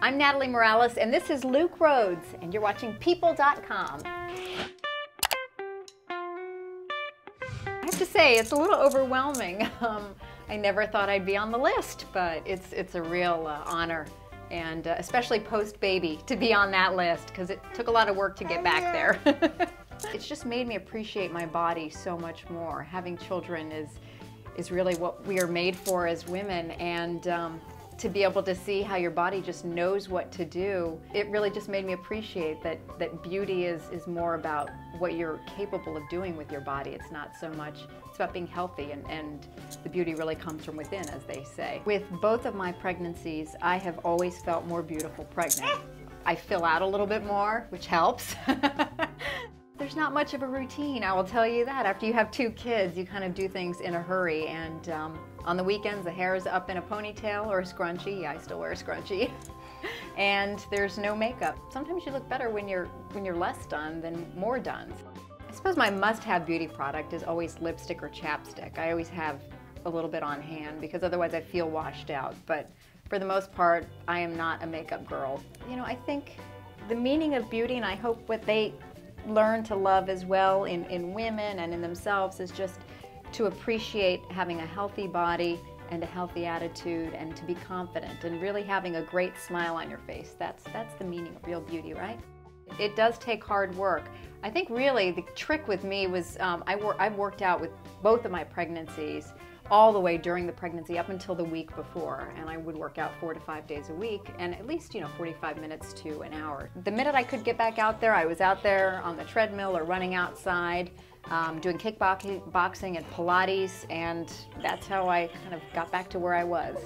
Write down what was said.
I'm Natalie Morales, and this is Luke Rhodes, and you're watching People.com. I have to say, it's a little overwhelming. I never thought I'd be on the list, but it's a real honor, and especially post-baby, to be on that list, because it took a lot of work to get back there. It's just made me appreciate my body so much more. Having children is really what we are made for as women, and to be able to see how your body just knows what to do, it really just made me appreciate that beauty is more about what you're capable of doing with your body. It's not so much, it's about being healthy, and the beauty really comes from within, as they say. With both of my pregnancies, I have always felt more beautiful pregnant. I fill out a little bit more, which helps. There's not much of a routine, I will tell you that. After you have 2 kids, you kind of do things in a hurry, and on the weekends the hair is up in a ponytail or a scrunchie. Yeah, I still wear a scrunchie. And there's no makeup. Sometimes you look better when you're less done than more done. I suppose my must-have beauty product is always lipstick or chapstick. I always have a little bit on hand because otherwise I feel washed out. But for the most part, I am not a makeup girl. You know, I think the meaning of beauty, and I hope what they learn to love as well in women and in themselves, is just to appreciate having a healthy body and a healthy attitude, and to be confident and really having a great smile on your face. That's the meaning of real beauty, right? It does take hard work. I think really the trick with me was I've worked out with both of my pregnancies all the way during the pregnancy up until the week before, and I would work out 4 to 5 days a week, and at least 45 minutes to an hour. The minute I could get back out there, I was out there on the treadmill or running outside, doing kickboxing and Pilates, and that's how I kind of got back to where I was.